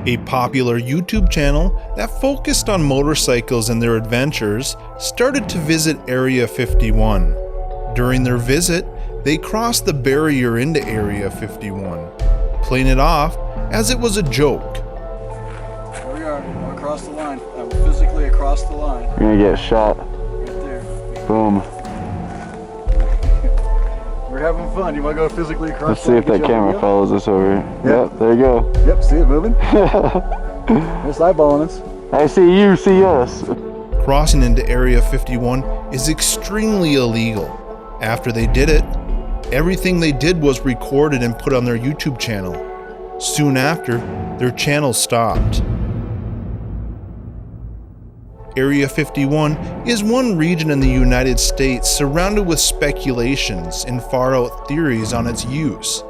A popular YouTube channel that focused on motorcycles and their adventures started to visit Area 51. During their visit, they crossed the barrier into Area 51, playing it off as it was a joke. Here we are, we're across the line. I'm physically across the line. You're gonna get shot. Right there. Boom. We're having fun. You want to go physically across Let's the line? see if that camera follows us over here. Yep, there you go. Yep, see it moving? It's eyeballing us. I see you, see us. Crossing into Area 51 is extremely illegal. After they did it, everything they did was recorded and put on their YouTube channel. Soon after, their channel stopped. Area 51 is one region in the United States surrounded with speculations and far-out theories on its use.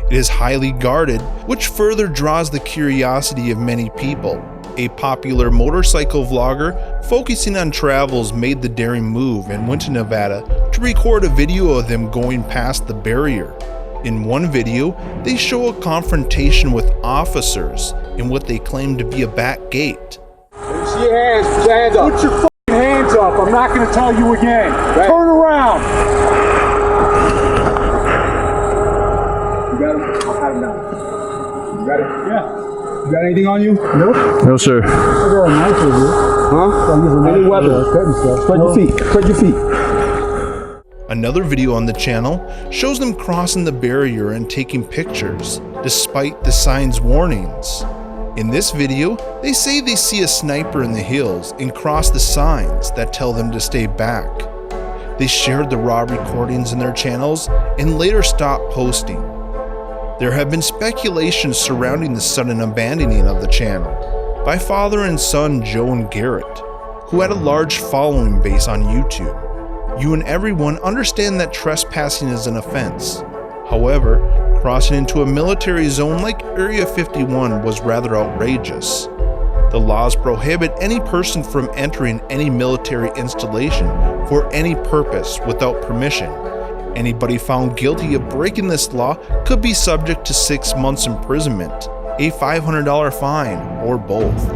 It is highly guarded, which further draws the curiosity of many people. A popular motorcycle vlogger focusing on travels made the daring move and went to Nevada to record a video of them going past the barrier. In one video, they show a confrontation with officers in what they claim to be a back gate. Put your hands up. Put your fucking hands up. I'm not going to tell you again. Right. Turn around. You got him? I'll have him now. You got it? Yeah. You got anything on you? Nope. No, sir. I got a knife over here. Huh? Any weapon. Spread your feet. Spread your feet. Another video on the channel shows them crossing the barrier and taking pictures, despite the sign's warnings. In this video, they say they see a sniper in the hills and cross the signs that tell them to stay back. They shared the raw recordings in their channels and later stopped posting. There have been speculations surrounding the sudden abandoning of the channel by father and son Joe and Garrett, who had a large following base on YouTube. You and everyone understand that trespassing is an offense. However, crossing into a military zone like Area 51 was rather outrageous. The laws prohibit any person from entering any military installation for any purpose without permission. Anybody found guilty of breaking this law could be subject to 6 months imprisonment, a $500 fine, or both.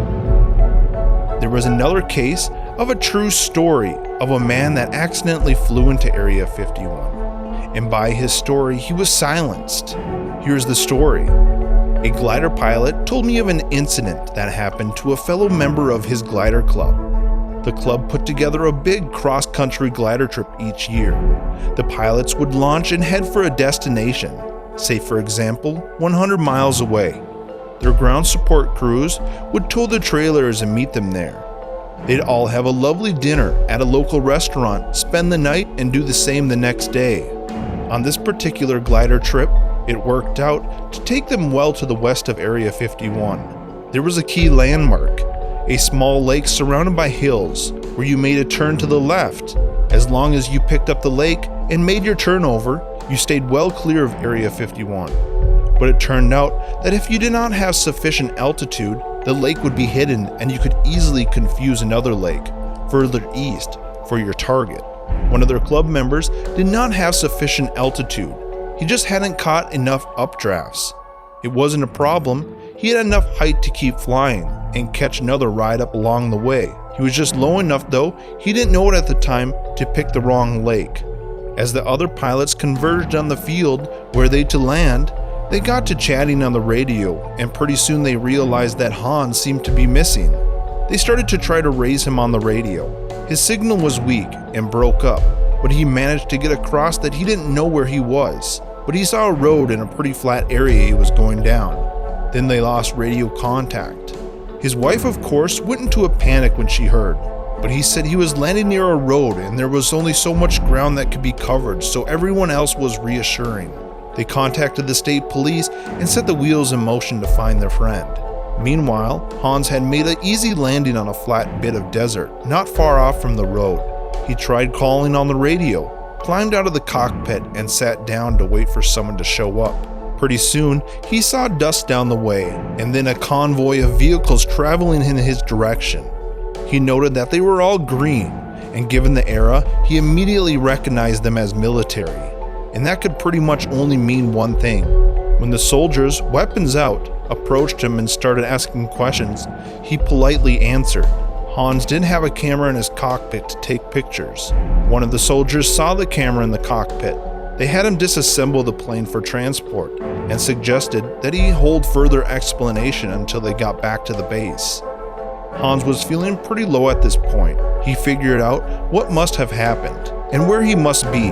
There was another case of a true story of a man that accidentally flew into Area 51. And by his story, he was silenced. Here's the story. A glider pilot told me of an incident that happened to a fellow member of his glider club. The club put together a big cross-country glider trip each year. The pilots would launch and head for a destination, say for example, 100 miles away. Their ground support crews would tow the trailers and meet them there. They'd all have a lovely dinner at a local restaurant, spend the night, and do the same the next day. On this particular glider trip, it worked out to take them well to the west of Area 51. There was a key landmark, a small lake surrounded by hills, where you made a turn to the left. As long as you picked up the lake and made your turn over, you stayed well clear of Area 51. But it turned out that if you did not have sufficient altitude, the lake would be hidden and you could easily confuse another lake, further east, for your target. One of their club members did not have sufficient altitude. He just hadn't caught enough updrafts. It wasn't a problem. He had enough height to keep flying and catch another ride up along the way. He was just low enough though, he didn't know it at the time, to pick the wrong lake. As the other pilots converged on the field where they to land, they got to chatting on the radio, and pretty soon they realized that Hans seemed to be missing. They started to try to raise him on the radio. His signal was weak and broke up, but he managed to get across that he didn't know where he was, but he saw a road in a pretty flat area he was going down. Then they lost radio contact. His wife, of course, went into a panic when she heard, but he said he was landing near a road and there was only so much ground that could be covered, so everyone else was reassuring. They contacted the state police and set the wheels in motion to find their friend. Meanwhile, Hans had made an easy landing on a flat bit of desert, not far off from the road. He tried calling on the radio, climbed out of the cockpit, and sat down to wait for someone to show up. Pretty soon, he saw dust down the way, and then a convoy of vehicles traveling in his direction. He noted that they were all green, and given the era, he immediately recognized them as military. And that could pretty much only mean one thing. When the soldiers, weapons out, approached him and started asking questions, he politely answered. Hans didn't have a camera in his cockpit to take pictures. One of the soldiers saw the camera in the cockpit. They had him disassemble the plane for transport and suggested that he hold further explanation until they got back to the base. Hans was feeling pretty low at this point. He figured out what must have happened and where he must be,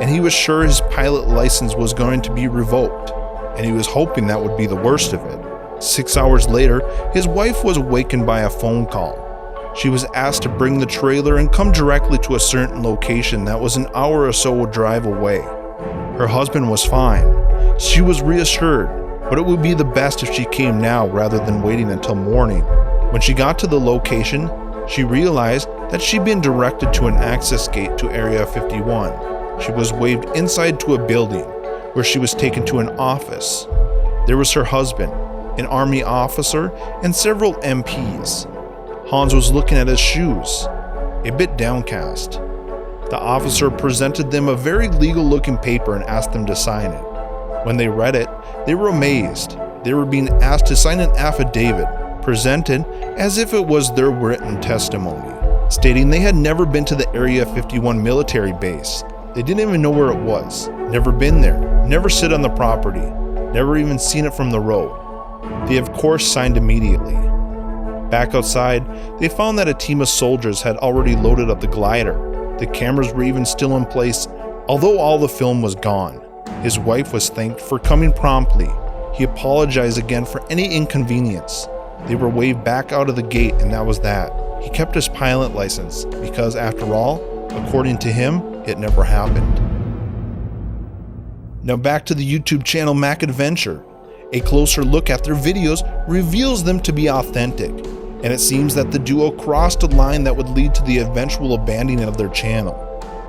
and he was sure his pilot license was going to be revoked, and he was hoping that would be the worst of it. 6 hours later, his wife was awakened by a phone call. She was asked to bring the trailer and come directly to a certain location that was an hour or so drive away. Her husband was fine. She was reassured, but it would be the best if she came now rather than waiting until morning. When she got to the location, she realized that she'd been directed to an access gate to Area 51. She was waved inside to a building, where she was taken to an office. There was her husband, an army officer, and several MPs. Hans was looking at his shoes, a bit downcast. The officer presented them a very legal-looking paper and asked them to sign it. When they read it, they were amazed. They were being asked to sign an affidavit, presented as if it was their written testimony, stating they had never been to the Area 51 military base. They didn't even know where it was, never been there, never sit on the property, never even seen it from the road. They of course signed immediately. Back outside, they found that a team of soldiers had already loaded up the glider. The cameras were even still in place, although all the film was gone. His wife was thanked for coming promptly. He apologized again for any inconvenience. They were waved back out of the gate, and that was that. He kept his pilot license because, after all, according to him, it never happened. Now back to the YouTube channel Mac Adventure. A closer look at their videos reveals them to be authentic, and it seems that the duo crossed a line that would lead to the eventual abandoning of their channel.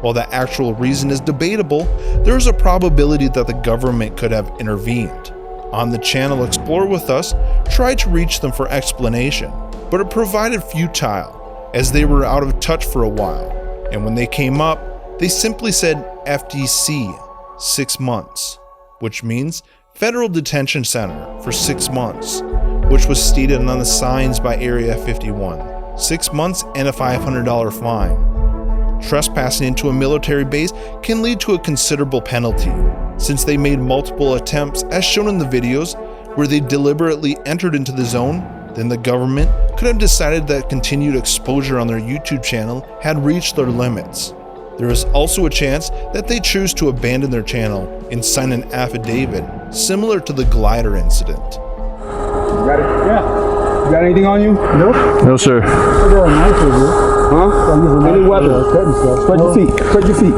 While the actual reason is debatable, there is a probability that the government could have intervened. On the channel Explore With Us tried to reach them for explanation, but it provided futile, as they were out of touch for a while, and when they came up, they simply said FDC, 6 months, which means Federal Detention Center for 6 months, which was stated on the signs by Area 51. 6 months and a $500 fine. Trespassing into a military base can lead to a considerable penalty, since they made multiple attempts as shown in the videos where they deliberately entered into the zone. Then the government could have decided that continued exposure on their YouTube channel had reached their limits. There is also a chance that they choose to abandon their channel and sign an affidavit similar to the glider incident. You got it? Yeah. You got anything on you? Nope. No, sir. Huh? Any weapon? Spread your feet. Spread your feet.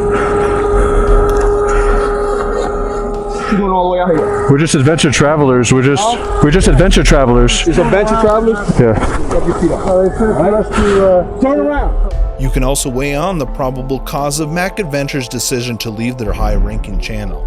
You're going all the way out here. We're just adventure travelers. We're just adventure travelers. It's adventure travelers? Yeah. Spread your feet up. All right. Turn around. You can also weigh on the probable cause of Mac Adventure's decision to leave their high-ranking channel.